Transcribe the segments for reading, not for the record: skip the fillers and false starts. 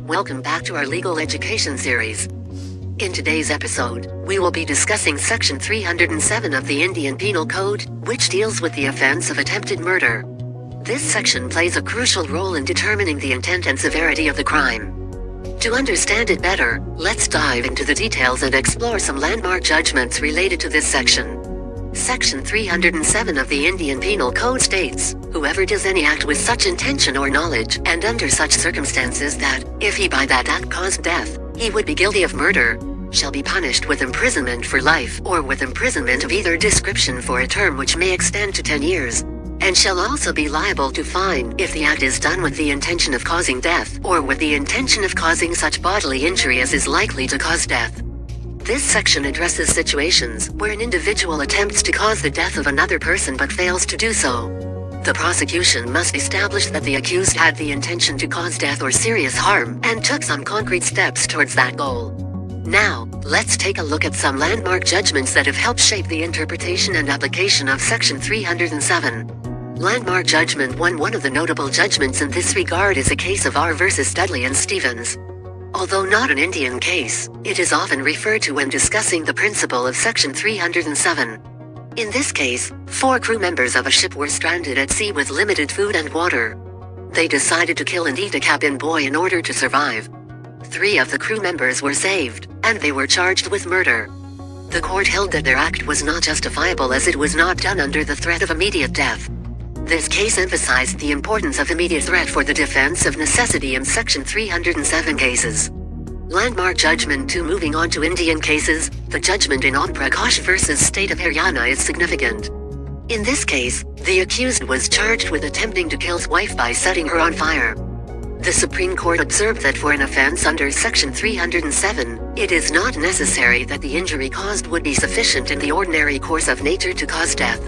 Welcome back to our legal education series. In today's episode, we will be discussing Section 307 of the Indian Penal Code, which deals with the offense of attempted murder. This section plays a crucial role in determining the intent and severity of the crime. To understand it better, let's dive into the details and explore some landmark judgments related to this section. Section 307 of the Indian Penal Code states, "Whoever does any act with such intention or knowledge, and under such circumstances that, if he by that act caused death, he would be guilty of murder, shall be punished with imprisonment for life or with imprisonment of either description for a term which may extend to 10 years, and shall also be liable to fine if the act is done with the intention of causing death or with the intention of causing such bodily injury as is likely to cause death." This section addresses situations where an individual attempts to cause the death of another person but fails to do so. The prosecution must establish that the accused had the intention to cause death or serious harm and took some concrete steps towards that goal. Now, let's take a look at some landmark judgments that have helped shape the interpretation and application of Section 307. Landmark Judgment 1. One of the notable judgments in this regard is a case of R versus Dudley and Stephens. Although not an Indian case, it is often referred to when discussing the principle of Section 307. In this case, 4 crew members of a ship were stranded at sea with limited food and water. They decided to kill and eat a cabin boy in order to survive. 3 of the crew members were saved, and they were charged with murder. The court held that their act was not justifiable as it was not done under the threat of immediate death. This case emphasized the importance of immediate threat for the defense of necessity in Section 307 cases. Landmark Judgment 2. Moving on to Indian cases, the judgment in Om Prakash versus State of Haryana is significant. In this case, the accused was charged with attempting to kill his wife by setting her on fire. The Supreme Court observed that for an offense under Section 307, it is not necessary that the injury caused would be sufficient in the ordinary course of nature to cause death.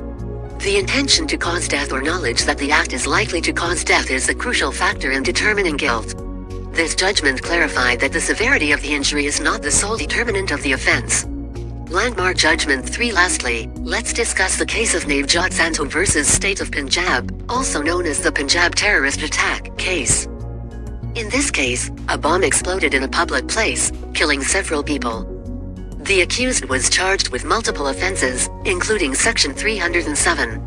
The intention to cause death or knowledge that the act is likely to cause death is a crucial factor in determining guilt. This judgment clarified that the severity of the injury is not the sole determinant of the offense. Landmark Judgment 3. Lastly, let's discuss the case of Navjot Sandhu versus State of Punjab, also known as the Punjab terrorist attack case. In this case, a bomb exploded in a public place, killing several people. The accused was charged with multiple offenses, including Section 307.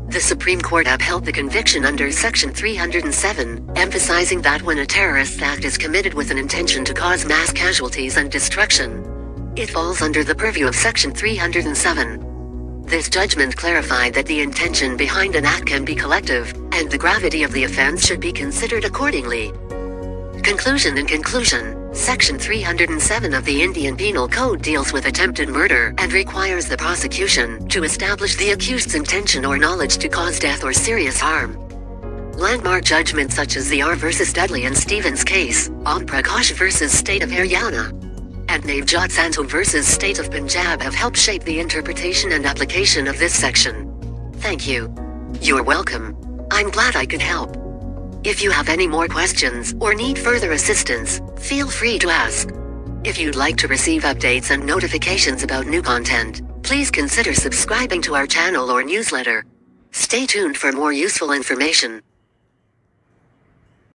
The Supreme Court upheld the conviction under Section 307, emphasizing that when a terrorist act is committed with an intention to cause mass casualties and destruction, it falls under the purview of Section 307. This judgment clarified that the intention behind an act can be collective, and the gravity of the offense should be considered accordingly. Conclusion. In conclusion, Section 307 of the Indian Penal Code deals with attempted murder and requires the prosecution to establish the accused's intention or knowledge to cause death or serious harm. Landmark judgments such as the R versus Dudley and Stephens case, Om Prakash versus State of Haryana, and Navjot Sandhu versus State of Punjab have helped shape the interpretation and application of this section. Thank you. You're welcome. I'm glad I could help. If you have any more questions or need further assistance, feel free to ask. If you'd like to receive updates and notifications about new content, please consider subscribing to our channel or newsletter. Stay tuned for more useful information.